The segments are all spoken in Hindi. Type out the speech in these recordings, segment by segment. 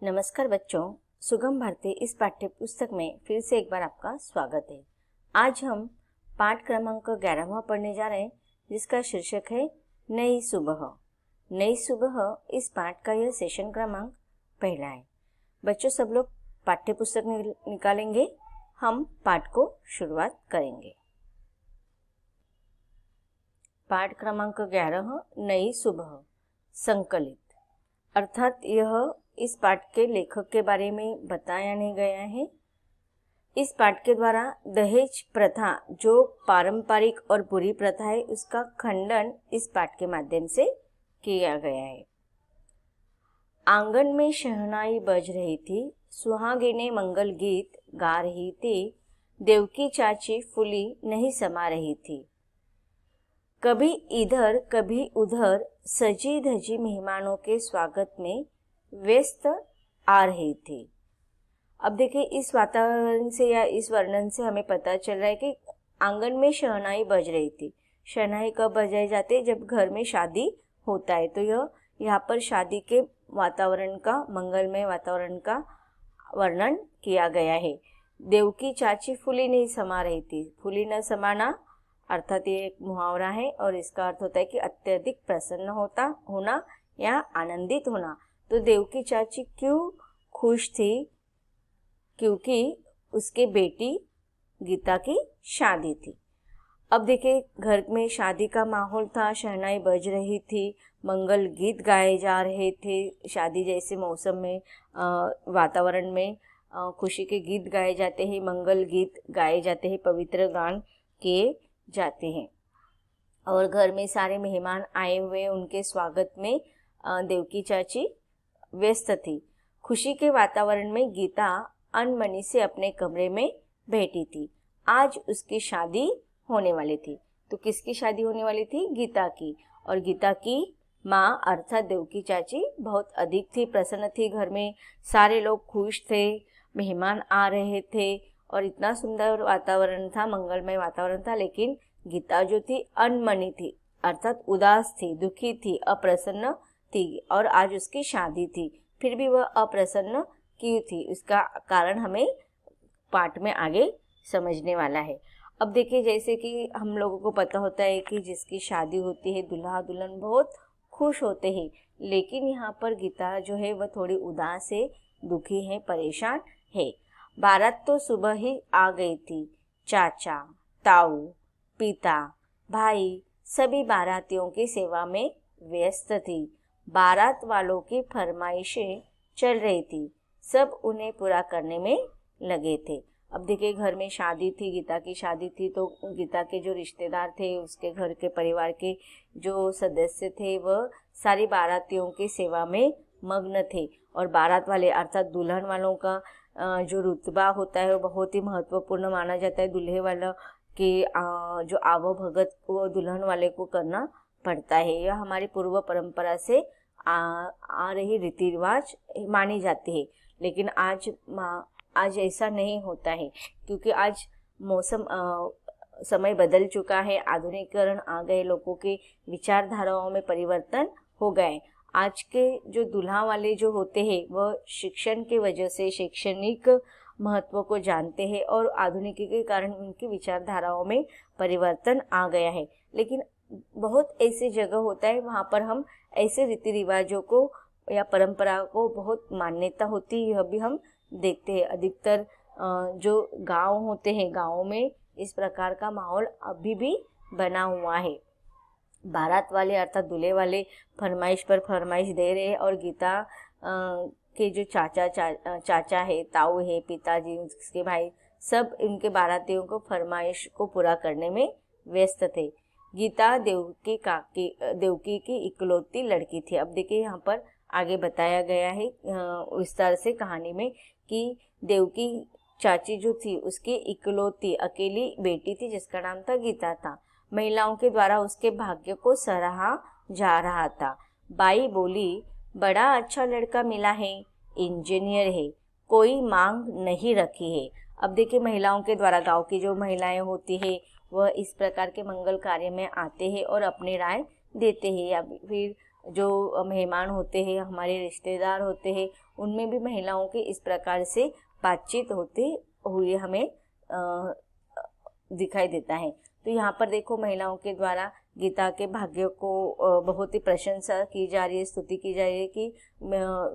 नमस्कार बच्चों, सुगम भारती इस पाठ्य पुस्तक में फिर से एक बार आपका स्वागत है। आज हम पाठ क्रमांक 11वां पढ़ने जा रहे हैं, जिसका शीर्षक है नई सुबह। नई सुबह इस पाठ का यह सेशन क्रमांक पहला है। बच्चों, सब लोग पाठ्य पुस्तक निकालेंगे, हम पाठ को शुरुआत करेंगे। पाठ क्रमांक 11 नई सुबह संकलित, अर्थात यह इस पाठ के लेखक के बारे में बताया नहीं गया है। इस पाठ के द्वारा दहेज प्रथा, जो पारंपरिक और बुरी प्रथा है, उसका खंडन इस पाठ के माध्यम से किया गया है। आंगन में शहनाई बज रही थी, सुहागिनें मंगल गीत गा रही थी, देवकी चाची फूली नहीं समा रही थी। कभी इधर कभी उधर सजी धजी मेहमानों के स्वागत में व्यस्त आ रही थी। अब देखिए, इस वातावरण से या इस वर्णन से हमें पता चल रहा है कि आंगन में शहनाई बज रही थी। शहनाई कब बजाई जाती है? जब घर में शादी होता है। तो यह यहाँ पर शादी के वातावरण का, मंगलमय वातावरण का वर्णन किया गया है। देवकी चाची फूली नहीं समा रही थी। फूली न समाना अर्थात ये एक मुहावरा है और इसका अर्थ होता है कि अत्यधिक प्रसन्न होना या आनंदित होना। तो देवकी चाची क्यों खुश थी? क्योंकि उसके बेटी गीता की शादी थी। अब देखिए, घर में शादी का माहौल था, शहनाई बज रही थी, मंगल गीत गाए जा रहे थे। शादी जैसे मौसम में, वातावरण में खुशी के गीत गाए जाते हैं, मंगल गीत गाए जाते हैं, पवित्र गान किए जाते हैं। और घर में सारे मेहमान आए हुए, उनके स्वागत में देवकी चाची व्यस्त थी। खुशी के वातावरण में गीता अनमनी से अपने कमरे में बैठी थी। आज उसकी शादी होने वाली थी। तो किसकी शादी होने वाली थी? गीता की। और गीता की माँ अर्थात देवकी चाची बहुत अधिक थी, प्रसन्न थी। घर में सारे लोग खुश थे, मेहमान आ रहे थे और इतना सुंदर वातावरण था, मंगलमय वातावरण था। लेकिन गीता जो थी अनमनी थी, अर्थात उदास थी, दुखी थी, अप्रसन्न थी। और आज उसकी शादी थी, फिर भी वह अप्रसन्न क्यों थी? उसका कारण हमें पाठ में आगे समझने वाला है। अब देखिए, जैसे कि हम लोगों को पता होता है कि जिसकी शादी होती है, दूल्हा दुल्हन बहुत खुश होते हैं। लेकिन यहाँ पर गीता जो है वह थोड़ी उदास है, दुखी है, परेशान है। बारात तो सुबह ही आ गई थी। चाचा, ताऊ, पिता, भाई सभी बारातियों की सेवा में व्यस्त थी। बारात वालों की फरमाइशें चल रही थी, सब उन्हें पूरा करने में लगे थे। अब देखिए, घर में शादी थी, गीता की शादी थी, तो गीता के जो रिश्तेदार थे, उसके घर के परिवार के जो सदस्य थे, वह सारी बारातियों की सेवा में मग्न थे। और बारात वाले अर्थात दुल्हन वालों का जो रुतबा होता है वो बहुत ही महत्वपूर्ण माना जाता है। दूल्हे वाला के जो आवभगत वो दुल्हन वाले को करना पड़ता है। यह हमारी पूर्व परंपरा से आ रही रीति रिवाज मानी जाती है। लेकिन आज ऐसा नहीं होता है, क्योंकि आज मौसम समय बदल चुका है, आधुनिकीकरण आ गए, लोगों के विचारधाराओं में परिवर्तन हो गए। आज के जो दूल्हा वाले जो होते हैं वह शिक्षण के वजह से शैक्षणिक महत्व को जानते हैं और आधुनिकी के कारण उनकी विचारधाराओं में परिवर्तन आ गया है। लेकिन बहुत ऐसी जगह होता है वहाँ पर हम ऐसे रीति रिवाजों को या परंपरा को बहुत मान्यता होती है, यह भी हम देखते हैं। अधिकतर जो गांव होते हैं, गांवों में इस प्रकार का माहौल अभी भी बना हुआ है। बारात वाले अर्थात दूल्हे वाले फरमाइश पर फरमाइश दे रहे हैं और गीता के जो चाचा है, ताऊ है, पिताजी, उसके भाई, सब इनके बारातियों को फरमाइश को पूरा करने में व्यस्त थे। गीता देवकी की इकलौती लड़की थी। अब देखिए, यहाँ पर आगे बताया गया है विस्तार से कहानी में कि देवकी चाची जो थी उसकी इकलौती अकेली बेटी थी, जिसका नाम था गीता था। महिलाओं के द्वारा उसके भाग्य को सराहा जा रहा था। बाई बोली, बड़ा अच्छा लड़का मिला है, इंजीनियर है, कोई मांग नहीं रखी है। अब देखिए, महिलाओं के द्वारा, गांव की जो महिलाएं होती है वह इस प्रकार के मंगल कार्य में आते हैं और अपनी राय देते हैं या फिर जो मेहमान होते हैं, हमारे रिश्तेदार होते हैं, उनमें भी महिलाओं के इस प्रकार से बातचीत होते हुए हमें दिखाई देता है। तो यहाँ पर देखो महिलाओं के द्वारा गीता के भाग्य को बहुत ही प्रशंसा की जा रही है, स्तुति की जा रही है कि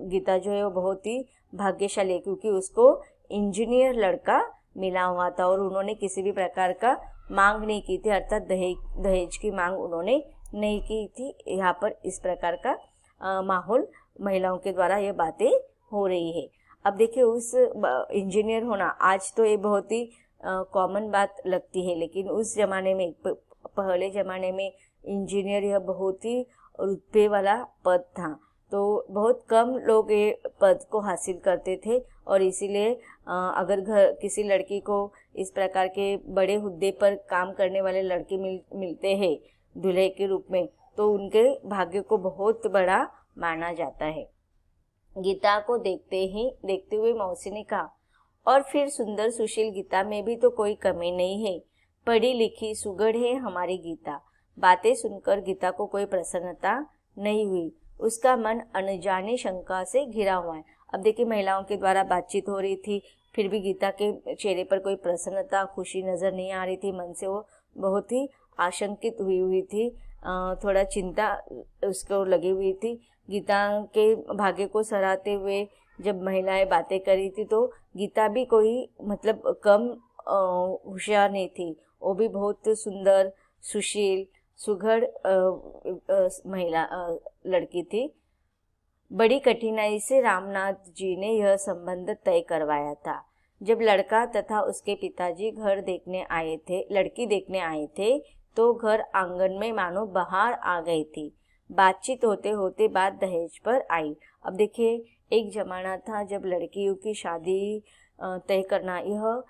गीता जो है वो बहुत ही भाग्यशाली है, क्योंकि उसको इंजीनियर लड़का मिला हुआ था और उन्होंने किसी भी प्रकार का मांग नहीं की थी, अर्थात दहेज की मांग उन्होंने नहीं की थी। यहाँ पर इस प्रकार का माहौल महिलाओं के द्वारा ये बातें हो रही है। अब देखिए उस इंजीनियर होना, आज तो ये बहुत ही कॉमन बात लगती है, लेकिन उस जमाने में, पहले ज़माने में इंजीनियर यह बहुत ही रुतबे वाला पद था। तो बहुत कम लोग ये पद को हासिल करते थे और इसीलिए अगर किसी लड़की को इस प्रकार के बड़े हुद्दे पर काम करने वाले लड़के मिलते हैं दूल्हे के रूप में, तो उनके भाग्य को बहुत बड़ा माना जाता है। गीता को देखते हुए मौसी ने कहा, और फिर सुंदर सुशील गीता में भी तो कोई कमी नहीं है। पढ़ी लिखी सुगढ़ है हमारी गीता। बातें सुनकर गीता को कोई प्रसन्नता नहीं हुई, उसका मन अनजानी शंका से घिरा हुआ है। अब देखिए महिलाओं के द्वारा बातचीत हो रही थी, फिर भी गीता के चेहरे पर कोई प्रसन्नता, खुशी नजर नहीं आ रही थी। मन से वो बहुत ही आशंकित हुई थी, थोड़ा चिंता उसको लगी हुई थी। गीता के भाग्य को सराहते हुए जब महिलाएं बातें कर रही थी, तो गीता भी कोई मतलब कम होशियार नहीं थी, वो भी बहुत सुंदर, सुशील, सुघड़ महिला लड़की थी। बड़ी कठिनाई से रामनाथ जी ने यह संबंध तय करवाया था। जब लड़का तथा उसके पिताजी लड़की देखने आए थे, तो घर आंगन में मानो बहार आ गई थी। बातचीत होते होते बात दहेज पर आई। अब देखिए एक जमाना था जब लड़कियों की शादी तय करना, यह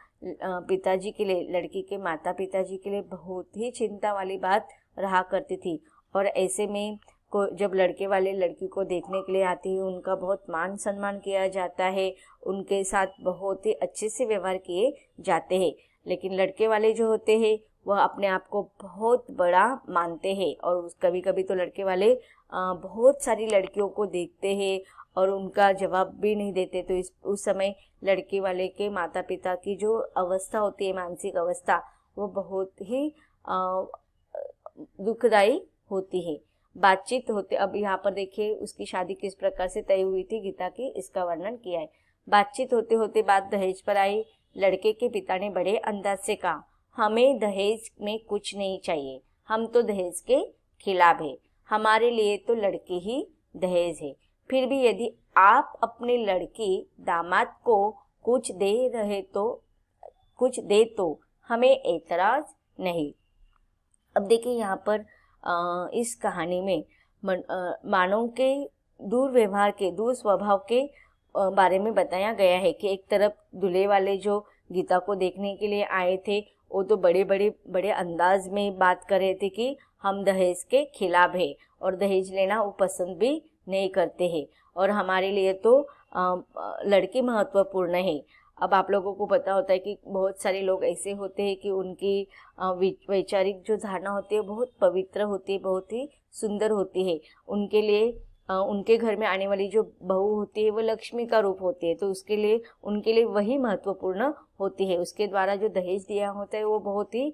पिताजी के लिए, लड़की के माता पिताजी के लिए बहुत ही चिंता वाली बात रहा करती थी। और ऐसे में जब लड़के वाले लड़की को देखने के लिए आते हैं, उनका बहुत मान सम्मान किया जाता है, उनके साथ बहुत ही अच्छे से व्यवहार किए जाते हैं। लेकिन लड़के वाले जो होते हैं वह अपने आप को बहुत बड़ा मानते हैं और कभी कभी तो लड़के वाले बहुत सारी लड़कियों को देखते हैं और उनका जवाब भी नहीं देते। तो उस समय लड़के वाले के माता पिता की जो अवस्था होती है, मानसिक अवस्था, वो बहुत ही दुखदायी होती है। बातचीत होते, अब यहाँ पर देखिए उसकी शादी किस प्रकार से तय हुई थी, गीता की इसका वर्णन किया है। बातचीत होते होते बात दहेज पर आई। लड़के के पिता ने बड़े अंदाज से कहा, हमें दहेज में कुछ नहीं चाहिए, हम तो दहेज के खिलाफ है, हमारे लिए तो लड़की ही दहेज है। फिर भी यदि आप अपनी लड़की दामाद को कुछ दे तो हमें ऐतराज नहीं। अब देखिए यहाँ पर इस कहानी में मानव के दुर्व्यवहार के, दुर्स्वभाव के बारे में बताया गया है कि एक तरफ दूल्हे वाले जो गीता को देखने के लिए आए थे, वो तो बड़े अंदाज में बात कर रहे थे कि हम दहेज के खिलाफ है और दहेज लेना वो पसंद भी नहीं करते हैं और हमारे लिए तो लड़की महत्वपूर्ण है। अब आप लोगों को पता होता है कि बहुत सारे लोग ऐसे होते हैं कि उनकी वैचारिक जो धारणा होती है बहुत पवित्र होती है, बहुत ही सुंदर होती है। उनके लिए उनके घर में आने वाली जो बहू होती है वो लक्ष्मी का रूप होती है, तो उनके लिए वही महत्वपूर्ण होती है। उसके द्वारा जो दहेज दिया होता है वो बहुत ही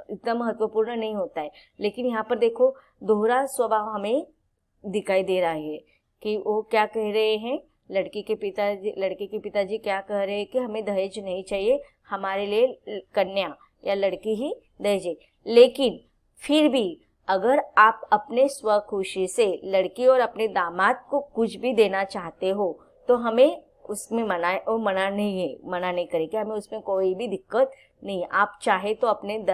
इतना महत्वपूर्ण नहीं होता है। लेकिन यहाँ पर देखो दोहरा स्वभाव हमें दिखाई दे रहा है कि वो क्या कह रहे हैं, लड़के के पिताजी क्या कह रहे हैं कि हमें दहेज नहीं चाहिए, हमारे लिए कन्या या लड़की ही दहेज है। लेकिन फिर भी अगर आप अपने स्वखुशी से लड़की और अपने दामाद को कुछ भी देना चाहते हो तो हमें उसमें मना नहीं करेंगे, हमें उसमें कोई भी दिक्कत नहीं है। आप चाहे तो अपने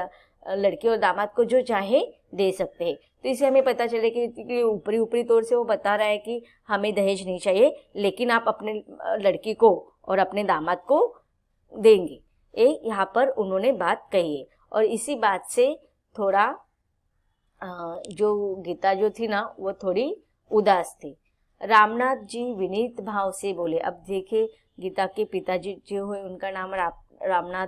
लड़की और दामाद को जो चाहे दे सकते हैं। तो इसे हमें पता चले कि ऊपरी तौर से वो बता रहा है कि हमें दहेज नहीं चाहिए, लेकिन आप अपने लड़की को और अपने दामाद को देंगे, ये यहाँ पर उन्होंने बात कही है। और इसी बात से थोड़ा जो गीता जो थी ना वो थोड़ी उदास थी। रामनाथ जी विनीत भाव से बोले। अब देखिए गीता के पिताजी जो है उनका नाम रामनाथ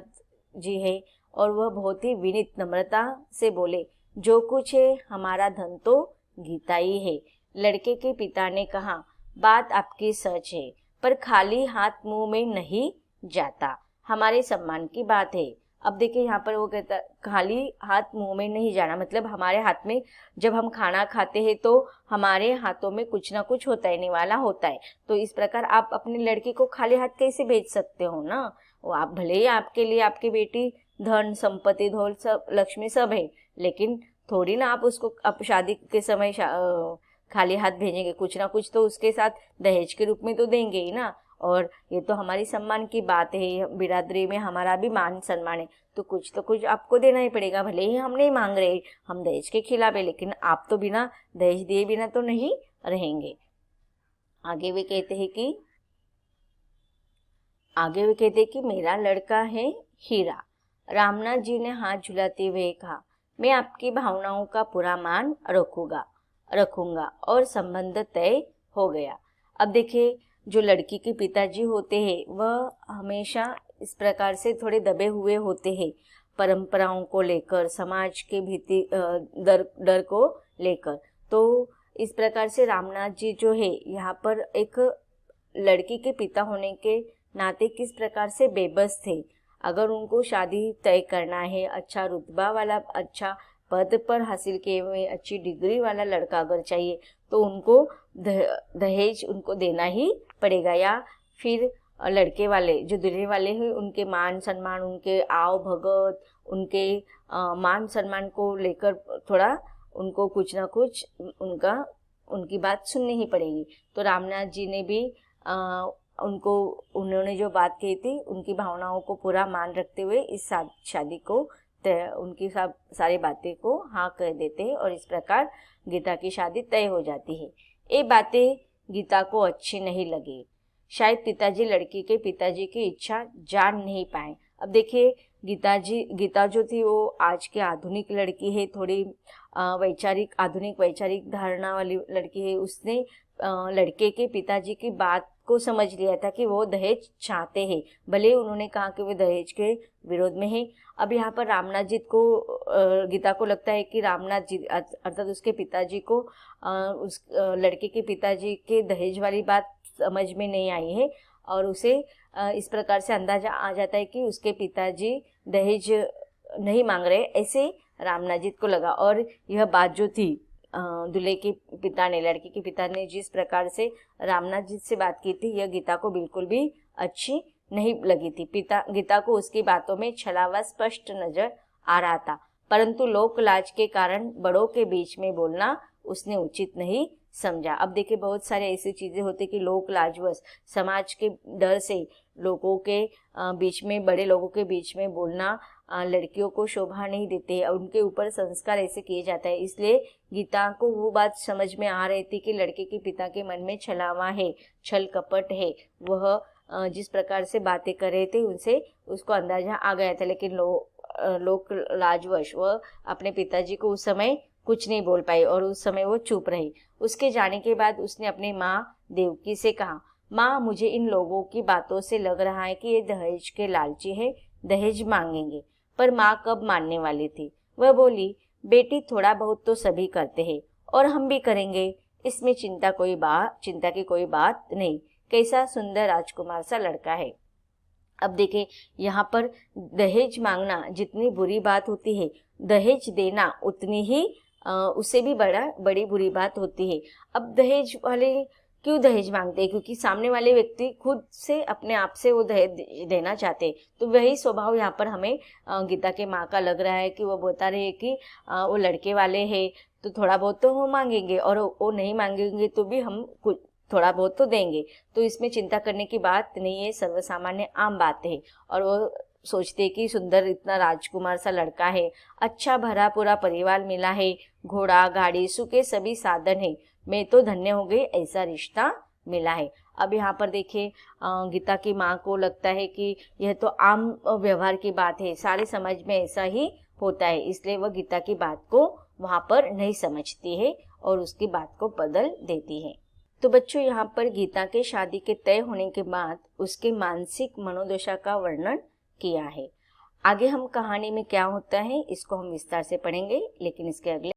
जी है और वह बहुत ही विनीत नम्रता से बोले, जो कुछ है हमारा धन तो गीता ही है। लड़के के पिता ने कहा, बात आपकी सच है, पर खाली हाथ मुंह में नहीं जाता, हमारे सम्मान की बात है। अब देखिए यहाँ पर वो कहता खाली हाथ मुंह में नहीं जाना, मतलब हमारे हाथ में जब हम खाना खाते हैं तो हमारे हाथों में कुछ ना कुछ होता है, निवाला होता है। तो इस प्रकार आप अपने लड़के को खाली हाथ कैसे भेज सकते हो ना। वो आप भले ही आपके लिए आपकी बेटी धन संपत्ति धौल सब लक्ष्मी सब है, लेकिन थोड़ी ना आप उसको अब शादी के समय खाली हाथ भेजेंगे, कुछ ना कुछ तो उसके साथ दहेज के रूप में तो देंगे ही ना। और ये तो हमारी सम्मान की बात है, बिरादरी में हमारा भी मान सम्मान है, तो कुछ आपको देना ही पड़ेगा। भले ही हम नहीं मांग रहे, हम दहेज के खिलाफ है, लेकिन आप तो बिना दहेज दिए बिना तो नहीं रहेंगे। आगे वे कहते हैं कि मेरा लड़का है हीरा। रामनाथ जी ने हाथ झुलाते हुए कहा, मैं आपकी भावनाओं का पूरा मान रखूंगा और संबंध तय हो गया। अब देखिए जो लड़की के पिताजी होते हैं वह हमेशा इस प्रकार से थोड़े दबे हुए होते हैं, परंपराओं को लेकर, समाज के भीति डर को लेकर। तो इस प्रकार से रामनाथ जी जो है यहाँ पर एक लड़की के पिता होने के नाते किस प्रकार से बेबस थे। अगर उनको शादी तय करना है, अच्छा रुतबा वाला, अच्छा पद पर हासिल किए हुए अच्छी डिग्री वाला लड़का अगर चाहिए, तो उनको दहेज उनको देना ही पड़ेगा। या फिर लड़के वाले जो दुल्हे वाले हैं उनके मान सम्मान, उनके आव भगत, उनके मान सम्मान को लेकर थोड़ा उनको कुछ ना कुछ उनकी बात सुननी ही पड़ेगी। तो रामनाथ जी ने भी उन्होंने जो बात कही थी उनकी भावनाओं को पूरा मान रखते हुए इस शादी को उनकी सारी बातें को हाँ कह देते हैं और इस प्रकार गीता की शादी तय हो जाती है। ये बातें गीता को अच्छी नहीं लगी। शायद पिताजी लड़की के पिताजी की इच्छा जान नहीं पाए। अब देखिए गीता जो थी वो आज के आधुनिक लड़की है, थोड़ी आधुनिक वैचारिक धारणा वाली लड़की है। उसने लड़के के पिताजी की बात को समझ लिया था कि वो दहेज चाहते हैं, भले उन्होंने कहा कि वो दहेज के विरोध में है। अब यहाँ पर रामनाथ जी को गीता को लगता है कि रामनाथ जी अर्थात उसके पिताजी को उस लड़के के पिताजी के दहेज वाली बात समझ में नहीं आई है और उसे इस प्रकार से अंदाजा आ जाता है कि उसके पिताजी दहेज नहीं मांग रहे, ऐसे रामनाथ जी को लगा। और यह बात जो थी दूल्हे के पिता ने, लड़की के पिता ने जिस प्रकार से रामनाथ जी से बात की थी, यह गीता को बिल्कुल भी अच्छी नहीं लगी थी। गीता को उसकी बातों में छलावा स्पष्ट नजर आ रहा था, परंतु लोक लाज के कारण बड़ों के बीच में बोलना उसने उचित नहीं समझा। अब देखिए बहुत सारे ऐसी चीजें होती कि लोक लाजवश समाज के डर से लोगों के बीच में, बड़े लोगों के बीच में बोलना लड़कियों को शोभा नहीं देते, उनके ऊपर संस्कार ऐसे किए जाता है। इसलिए गीता को वो बात समझ में आ रही थी कि लड़के के पिता के मन में छलावा है, छल कपट है। वह जिस प्रकार से बातें कर रहे थे उनसे उसको अंदाजा आ गया था, लेकिन लोक लाजवश वह अपने पिताजी को उस समय कुछ नहीं बोल पाई और उस समय वो चुप रही। उसके जाने के बाद उसने अपनी माँ देवकी से कहा, माँ मुझे इन लोगों की बातों से लग रहा है कि ये दहेज के लालची है, दहेज मांगेंगे। पर माँ कब मानने वाली थी। वह बोली, बेटी थोड़ा बहुत तो सभी करते हैं और हम भी करेंगे, इसमें चिंता की कोई बात नहीं। कैसा सुंदर राजकुमार सा लड़का है। अब देखिए यहाँ पर दहेज मांगना जितनी बुरी बात होती है, दहेज देना उतनी ही उससे भी बड़ी बुरी बात होती है। अब दहेज वाले क्यों दहेज मांगते हैं? क्योंकि सामने वाले व्यक्ति खुद से अपने आप से वो दहेज देना चाहते हैं। तो वही स्वभाव यहाँ पर हमें गीता के माँ का लग रहा है कि वो बता रहे हैं कि वो लड़के वाले हैं तो थोड़ा बहुत तो वो मांगेंगे और वो नहीं मांगेंगे तो भी हम कुछ थोड़ा बहुत तो देंगे, तो इसमें चिंता करने की बात नहीं है, सर्वसामान्य आम बात है। और वो सोचते कि सुंदर इतना राजकुमार सा लड़का है, अच्छा भरा पूरा परिवार मिला है, घोड़ा गाड़ी सुखे सभी साधन है, मैं तो धन्य हो गई, ऐसा रिश्ता मिला है। अब यहाँ पर देखिए गीता की माँ को लगता है कि यह तो आम व्यवहार की बात है, सारे समाज में ऐसा ही होता है, इसलिए वह गीता की बात को वहाँ पर नहीं समझती है और उसकी बात को बदल देती है। तो बच्चों यहाँ पर गीता के शादी के तय होने के बाद उसके मानसिक मनोदशा का वर्णन किया है। आगे हम कहानी में क्या होता है इसको हम विस्तार से पढ़ेंगे, लेकिन इसके अगले